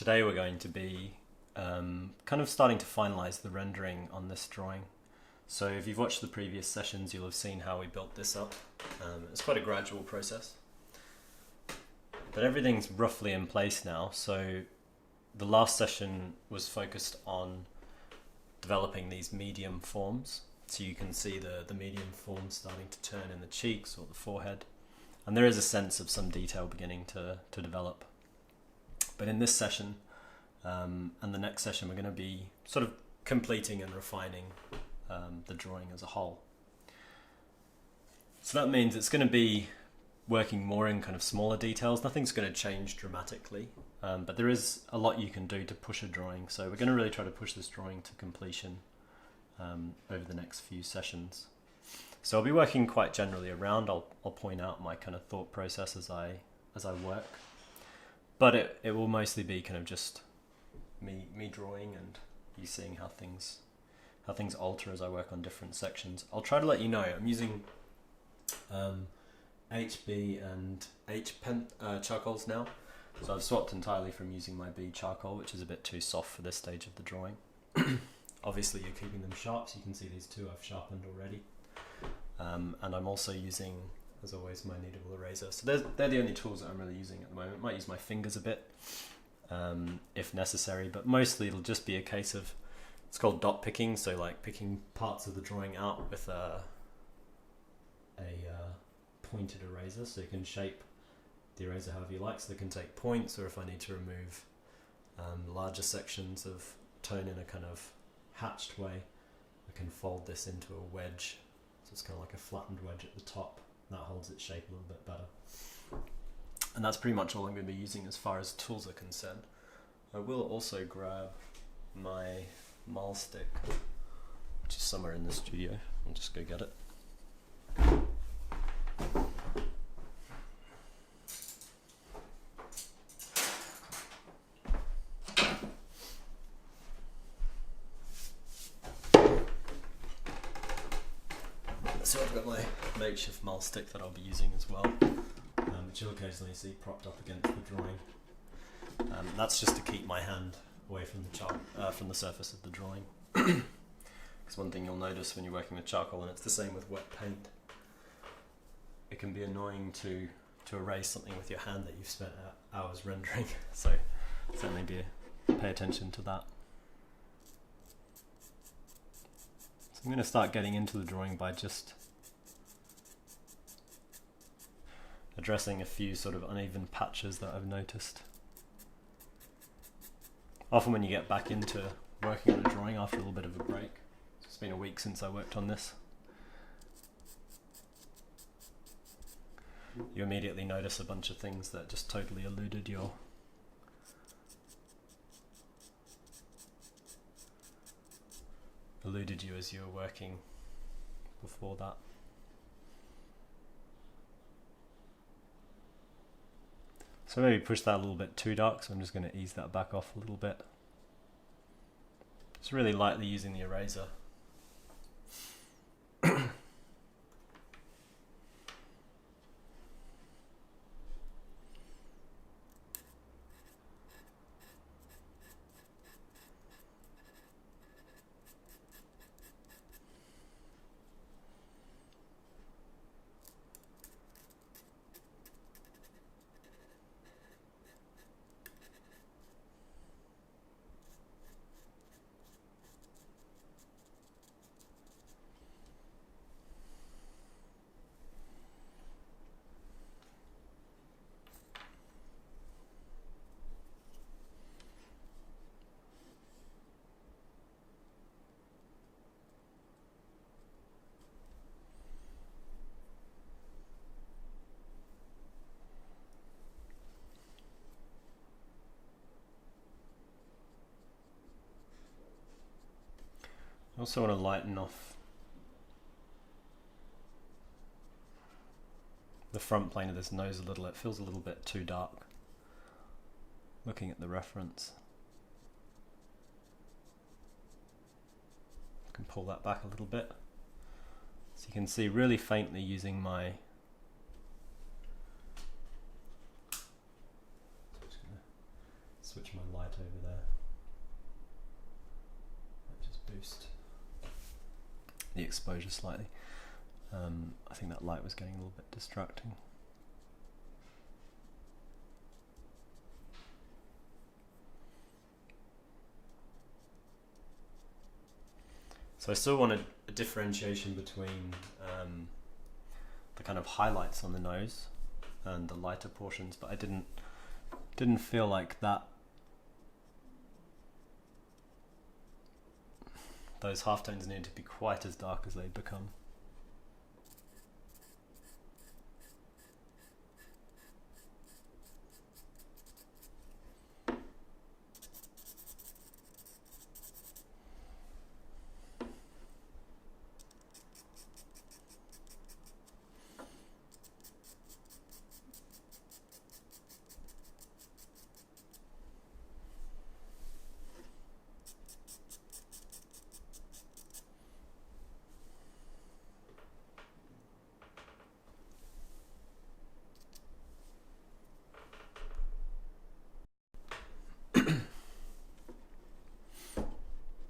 Today we're going to be kind of starting to finalize the rendering on this drawing. So if you've watched the previous sessions, you'll have seen how we built this up. It's quite a gradual process, but everything's roughly in place now. So the last session was focused on developing these medium forms. So you can see the medium forms starting to turn in the cheeks or the forehead. And there is a sense of some detail beginning to develop. But in this session and the next session, we're going to be sort of completing and refining the drawing as a whole. So that means it's going to be working more in kind of smaller details. Nothing's going to change dramatically, but there is a lot you can do to push a drawing. So we're going to really try to push this drawing to completion over the next few sessions. So I'll be working quite generally around. I'll point out my kind of thought process as I work, but it will mostly be kind of just me drawing and you seeing how things alter as I work on different sections. I'll try to let you know. I'm using HB and H pen charcoals now, so I've swapped entirely from using my B charcoal, which is a bit too soft for this stage of the drawing. Obviously you're keeping them sharp, so you can see these two I've sharpened already. And I'm also using, as always, my kneadable eraser. So they're the only tools that I'm really using at the moment. Might use my fingers a bit if necessary, but mostly it'll just be a case of, it's called dot picking, so like picking parts of the drawing out with a pointed eraser, so you can shape the eraser however you like. So they can take points, or if I need to remove larger sections of tone in a kind of hatched way, I can fold this into a wedge. So it's kind of like a flattened wedge at the top, and that holds its shape a little bit better. And that's pretty much all I'm going to be using as far as tools are concerned. I will also grab my mahl stick, which is somewhere in the studio. I'll just go get it. So I've got my makeshift mahl stick that I'll be using as well, which you'll occasionally see propped up against the drawing. That's just to keep my hand away from the surface of the drawing. Because one thing you'll notice when you're working with charcoal, and it's the same with wet paint, it can be annoying to erase something with your hand that you've spent hours rendering. So certainly pay attention to that. So I'm going to start getting into the drawing by just addressing a few sort of uneven patches that I've noticed. Often when you get back into working on a drawing after a little bit of a break, it's been a week since I worked on this, you immediately notice a bunch of things that just totally eluded you as you were working before that. So maybe push that a little bit too dark, so I'm just going to ease that back off a little bit. Just really lightly using the eraser. I also want to lighten off the front plane of this nose a little. It feels a little bit too dark looking at the reference. I can pull that back a little bit. So you can see really faintly using my switch my light over there. Might just boost the exposure slightly. I think that light was getting a little bit distracting. So I still wanted a differentiation between the kind of highlights on the nose and the lighter portions, but I didn't feel like that those halftones needed to be quite as dark as they'd become.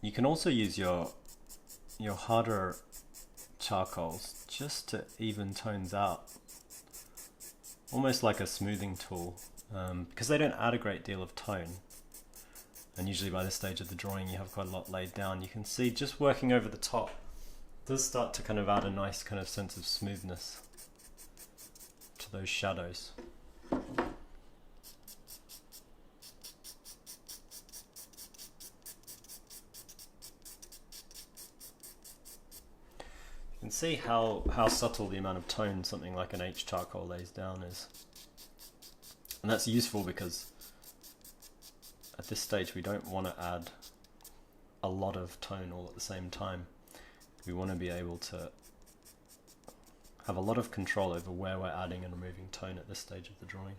You can also use your harder charcoals just to even tones out, almost like a smoothing tool, because they don't add a great deal of tone, and usually by this stage of the drawing you have quite a lot laid down. You can see just working over the top does start to kind of add a nice kind of sense of smoothness to those shadows. You can see how subtle the amount of tone something like an H charcoal lays down is. And that's useful because at this stage we don't want to add a lot of tone all at the same time. We want to be able to have a lot of control over where we're adding and removing tone at this stage of the drawing.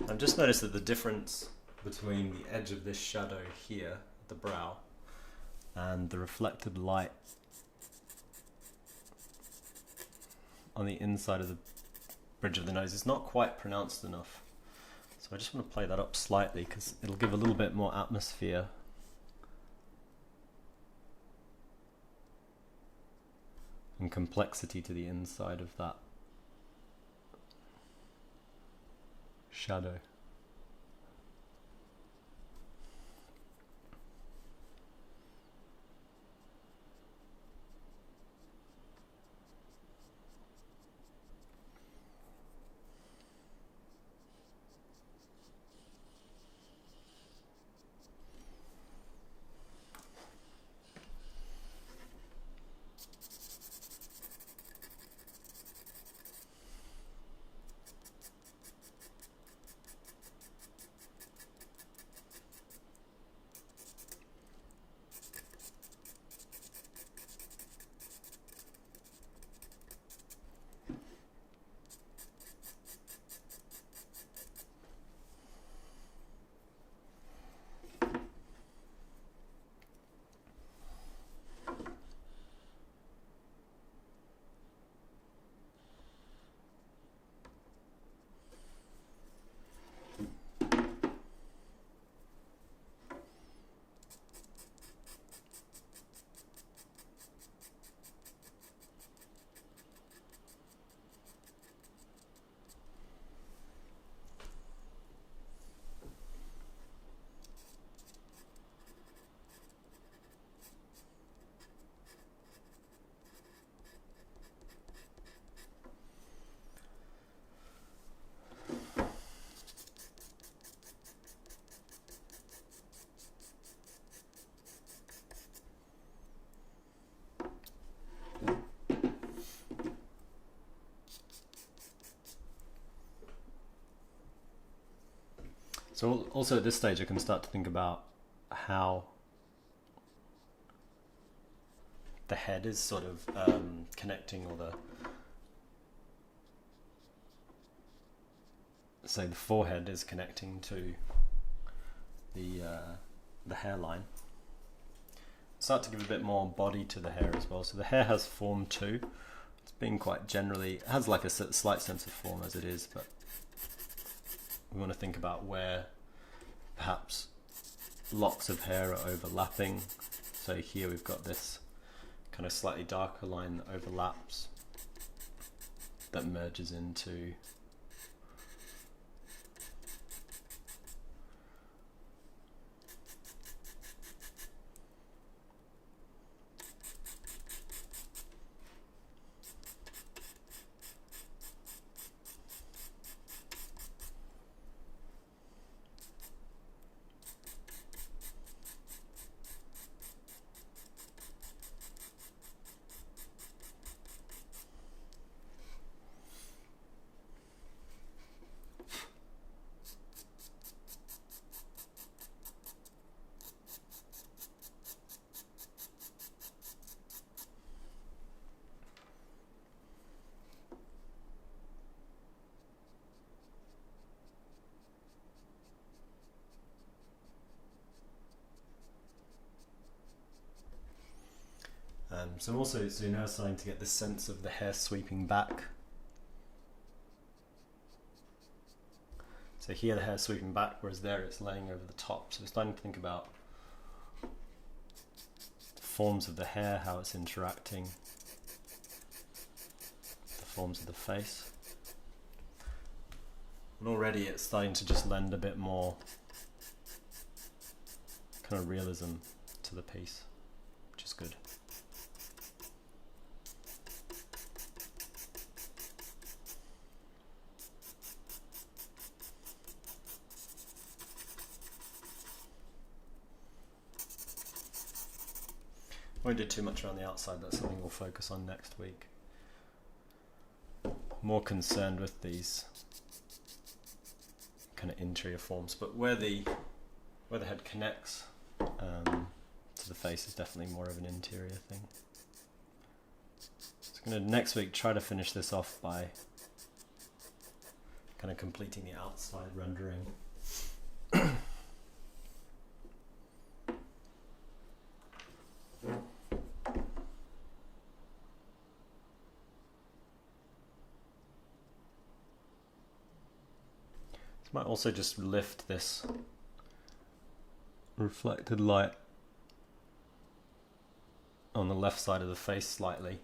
I've just noticed that the difference between the edge of this shadow here, the brow, and the reflected light on the inside of the bridge of the nose is not quite pronounced enough. So I just want to play that up slightly because it'll give a little bit more atmosphere and complexity to the inside of that shadow. So also at this stage I can start to think about how the head is sort of connecting, or the forehead is connecting to the hairline. Start to give a bit more body to the hair as well. So the hair has form too. It's being quite generally, it has like a slight sense of form as it is, but we want to think about where perhaps locks of hair are overlapping. So here we've got this kind of slightly darker line that overlaps, that merges into so you're now starting to get this sense of the hair sweeping back. So here the hair sweeping back, whereas there it's laying over the top. So we're starting to think about the forms of the hair, how it's interacting, the forms of the face. And already it's starting to just lend a bit more kind of realism to the piece, which is good. Won't do too much around the outside, that's something we'll focus on next week. More concerned with these kind of interior forms, but where the head connects to the face is definitely more of an interior thing. So I'm going to next week try to finish this off by kind of completing the outside rendering. Might also just lift this reflected light on the left side of the face slightly.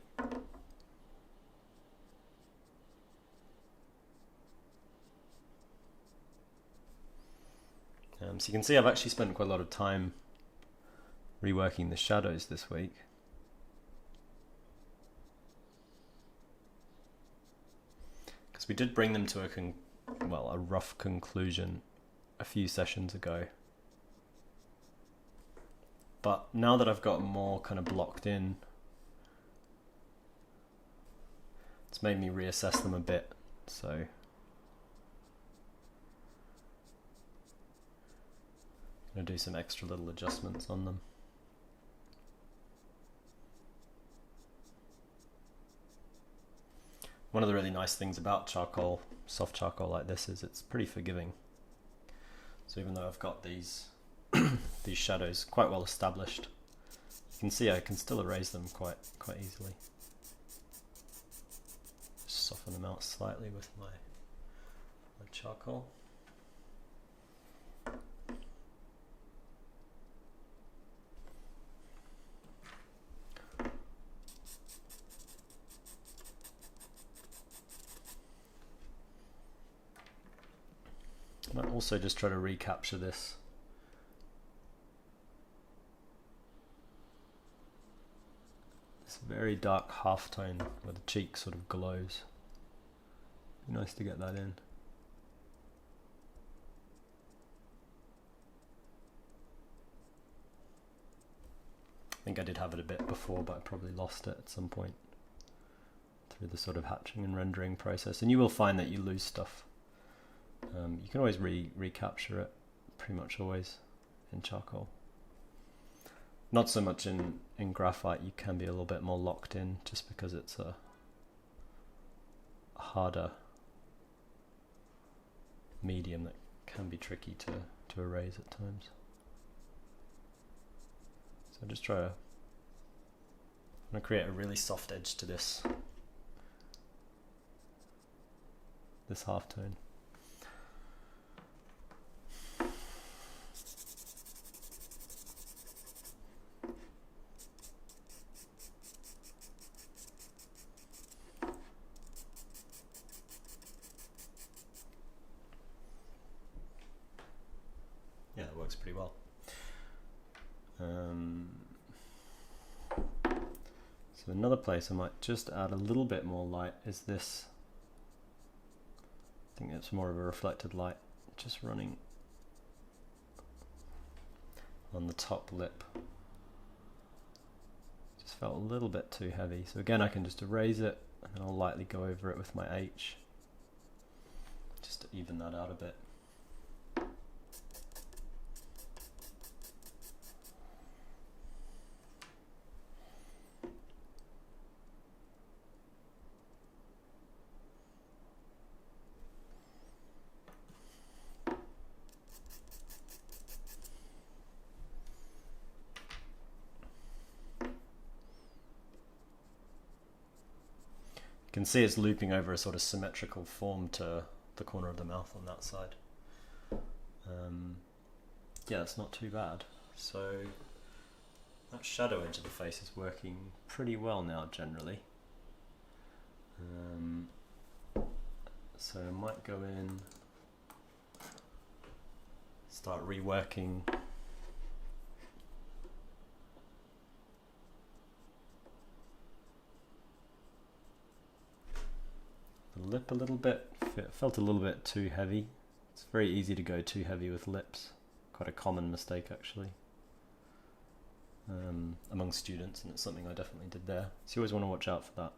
So you can see I've actually spent quite a lot of time reworking the shadows this week. Because we did bring them to a rough conclusion a few sessions ago. But now that I've got more kind of blocked in, it's made me reassess them a bit. So I'm going to do some extra little adjustments on them. One of the really nice things about charcoal, soft charcoal like this, is it's pretty forgiving. So even though I've got these these shadows quite well established, you can see I can still erase them quite easily. Just soften them out slightly with my charcoal. I might also just try to recapture this very dark halftone where the cheek sort of glows. Be nice to get that in. I think I did have it a bit before, but I probably lost it at some point through the sort of hatching and rendering process. And you will find that you lose stuff. You can always recapture it pretty much always in charcoal. Not so much in graphite. You can be a little bit more locked in just because it's a harder medium that can be tricky to erase at times. So just I'm going to create a really soft edge to this halftone. Yeah, it works pretty well. So another place I might just add a little bit more light is this. I think it's more of a reflected light, just running on the top lip. Just felt a little bit too heavy. So again, I can just erase it and then I'll lightly go over it with my H, just to even that out a bit. You can see it's looping over a sort of symmetrical form to the corner of the mouth on that side. Yeah, it's not too bad. So that shadow edge of the face is working pretty well now generally. So I might go in, start reworking the lip a little bit. It felt a little bit too heavy. It's very easy to go too heavy with lips. Quite a common mistake actually among students, and it's something I definitely did there. So you always want to watch out for that.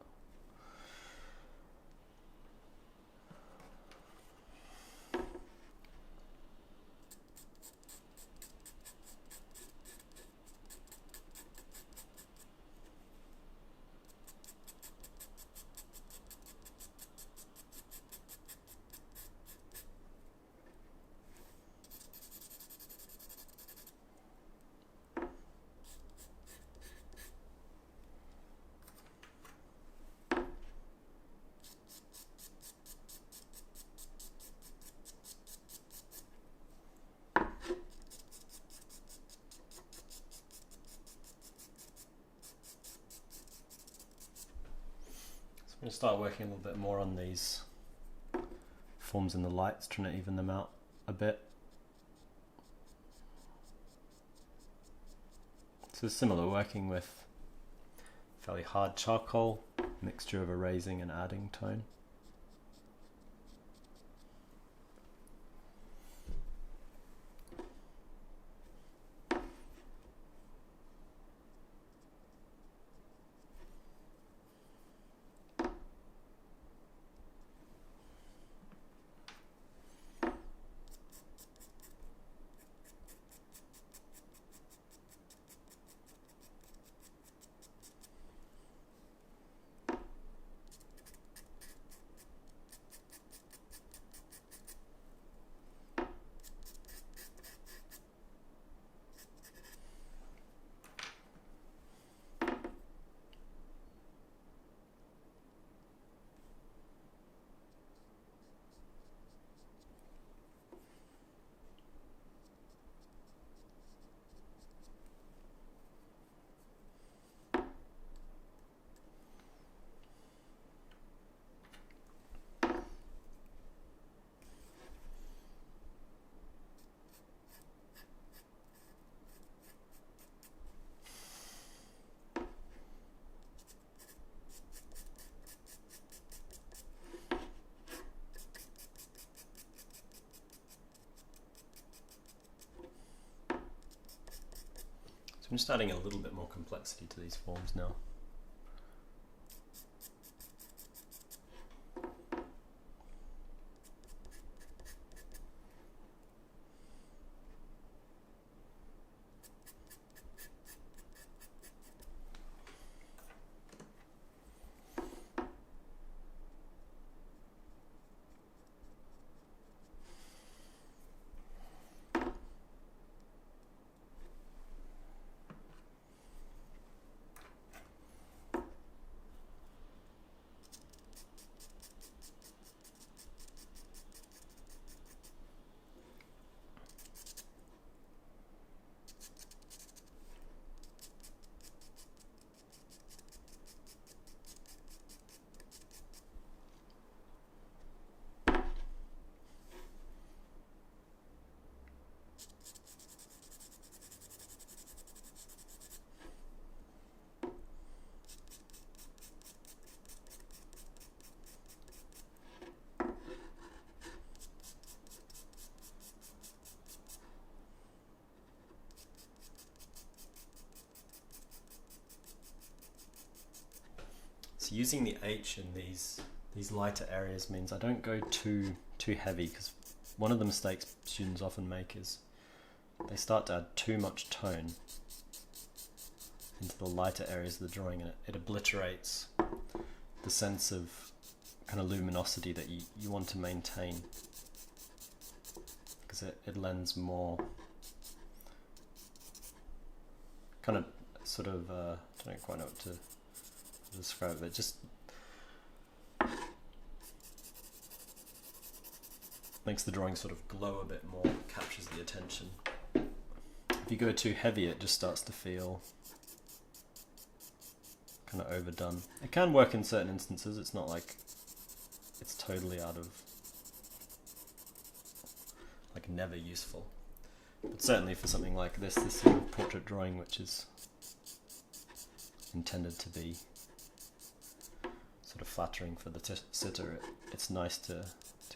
I'm going to start working a little bit more on these forms in the lights, trying to even them out a bit. So similar, working with fairly hard charcoal, mixture of erasing and adding tone. I'm just adding a little bit more complexity to these forms now. So using the H in these lighter areas means I don't go too heavy, because one of the mistakes students often make is they start to add too much tone into the lighter areas of the drawing, and it obliterates the sense of kind of luminosity that you want to maintain, because it lends more kind of sort of I don't quite know what to describe it, just makes the drawing sort of glow a bit more, captures the attention. If you go too heavy, it just starts to feel kind of overdone. It can work in certain instances, it's not like it's totally out of, like, never useful. But certainly for something like this sort of portrait drawing, which is intended to be sort of flattering for the sitter, it's nice to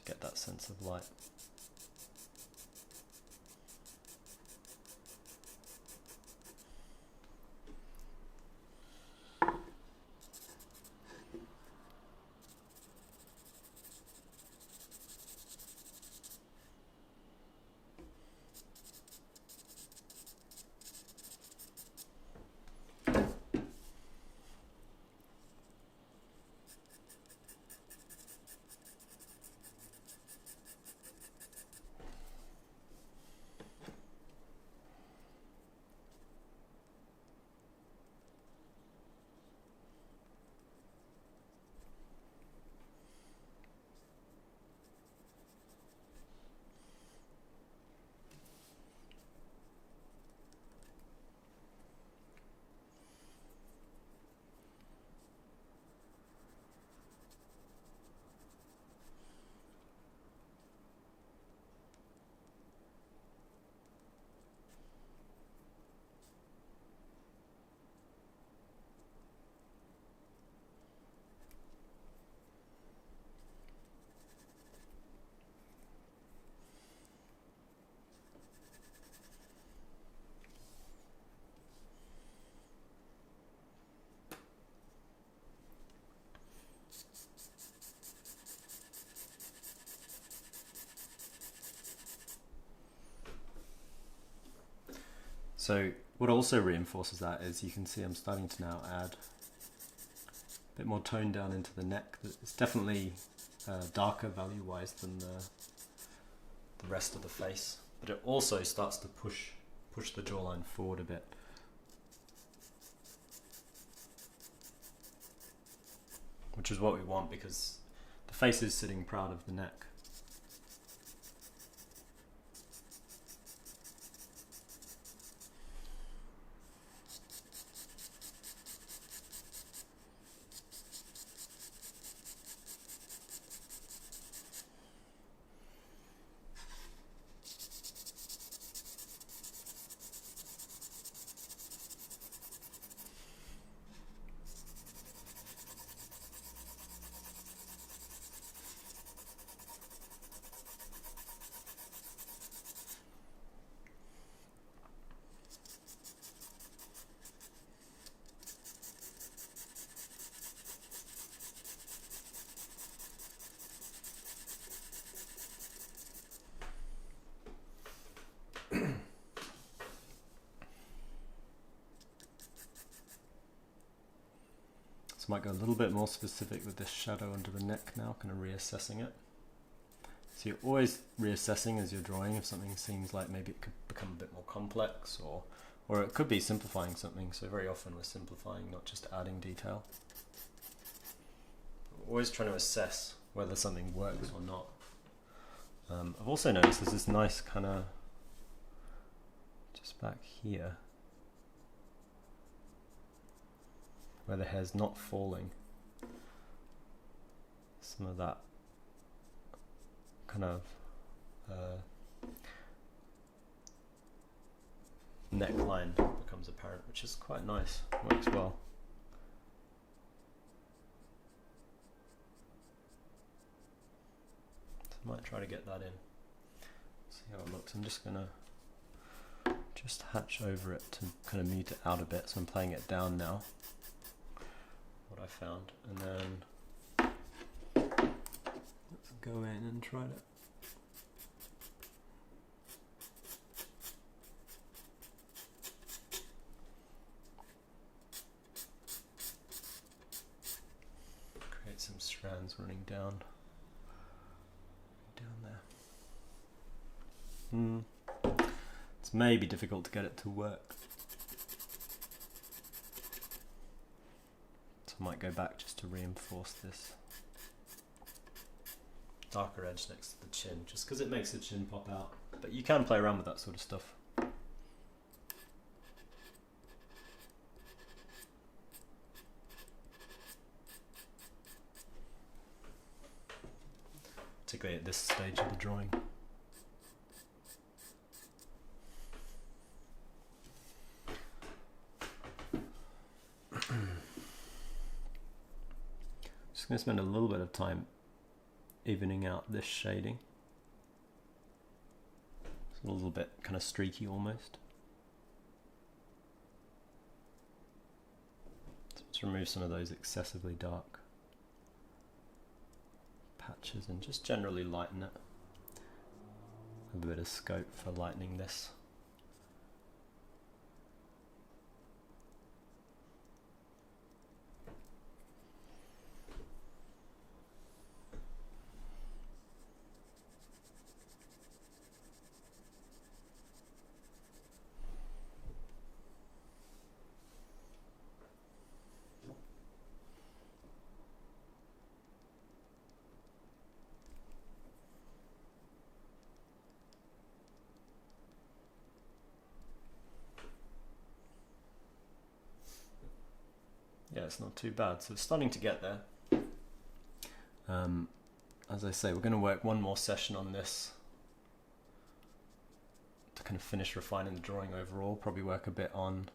get that sense of light. So what also reinforces that is you can see I'm starting to now add a bit more tone down into the neck. It's definitely darker value-wise than the rest of the face, but it also starts to push the jawline forward a bit. Which is what we want, because the face is sitting proud of the neck. So I might go a little bit more specific with this shadow under the neck now, kind of reassessing it. So you're always reassessing as you're drawing if something seems like maybe it could become a bit more complex, or it could be simplifying something. So very often we're simplifying, not just adding detail. We're always trying to assess whether something works or not. I've also noticed there's this nice kind of, just back here, where the hair's not falling, some of that kind of neckline becomes apparent, which is quite nice, works well. So I might try to get that in, see how it looks. I'm just gonna hatch over it to kind of mute it out a bit, so I'm playing it down now. what I found, and then let's go in and try to create some strands running down there. It's maybe difficult to get it to work. So I might go back just to reinforce this darker edge next to the chin, just because it makes the chin pop out. But you can play around with that sort of stuff. Particularly at this stage of the drawing. Just going to spend a little bit of time evening out this shading. It's a little bit kind of streaky almost. So let's remove some of those excessively dark patches and just generally lighten it. Have a bit of scope for lightening this. Yeah, it's not too bad. So it's starting to get there. As I say, we're going to work one more session on this to kind of finish refining the drawing overall. Probably work a bit on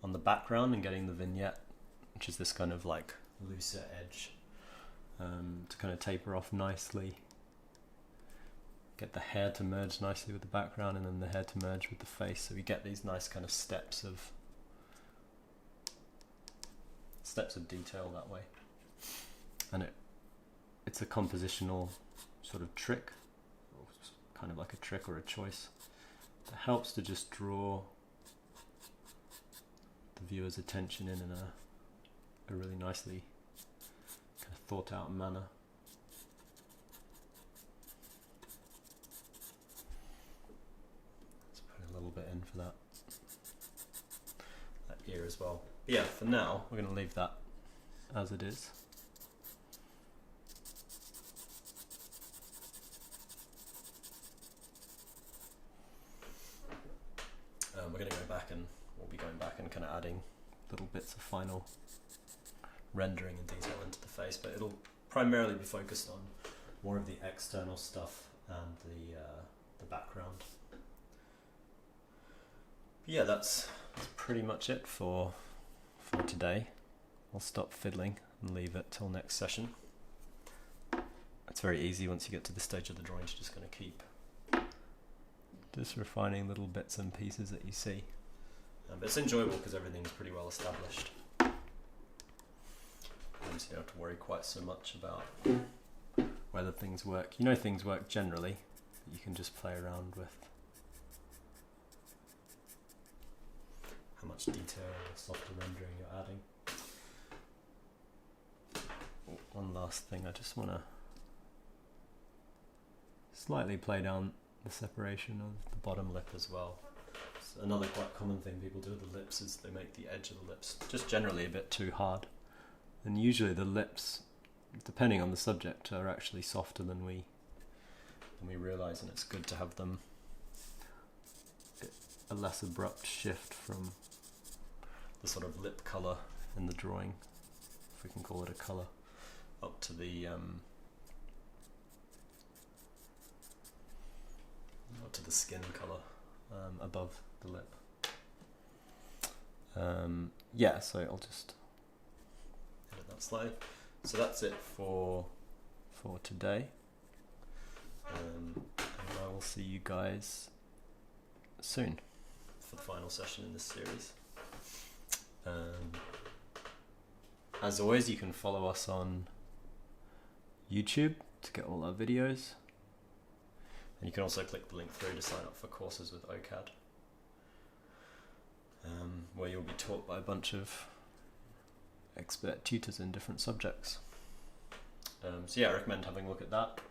the background and getting the vignette, which is this kind of like looser edge, to kind of taper off nicely. Get the hair to merge nicely with the background, and then the hair to merge with the face. So we get these nice kind of steps of detail that way, and it's a compositional sort of trick, or kind of like a trick or a choice that helps to just draw the viewer's attention in a really nicely kind of thought out manner. Let's put a little bit in for that ear as well. But yeah, for now we're going to leave that as it is. We're going to go back and we'll be going back and kind of adding little bits of final rendering and detail into the face, but it'll primarily be focused on more of the external stuff and the background. But yeah, that's pretty much it for today. I'll stop fiddling and leave it till next session. It's very easy once you get to this stage of the drawing to just kind of keep just refining little bits and pieces that you see. But it's enjoyable because everything's pretty well established. And so you don't have to worry quite so much about whether things work. You know things work generally, you can just play around with how much detail or softer rendering you're adding. One last thing, I just want to slightly play down the separation of the bottom lip as well. So another quite common thing people do with the lips is they make the edge of the lips just generally a bit too hard. And usually the lips, depending on the subject, are actually softer than we realise, and it's good to have them a less abrupt shift from the sort of lip colour in the drawing, if we can call it a colour, up to the skin colour above the lip. Yeah, so I'll just edit that slightly. So that's it for today, and I will see you guys soon for the final session in this series. As always, you can follow us on YouTube to get all our videos. And you can also click the link through to sign up for courses with OCAD, where you'll be taught by a bunch of expert tutors in different subjects. So yeah, I recommend having a look at that,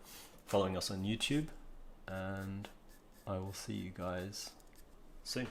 following us on YouTube, and I will see you guys soon.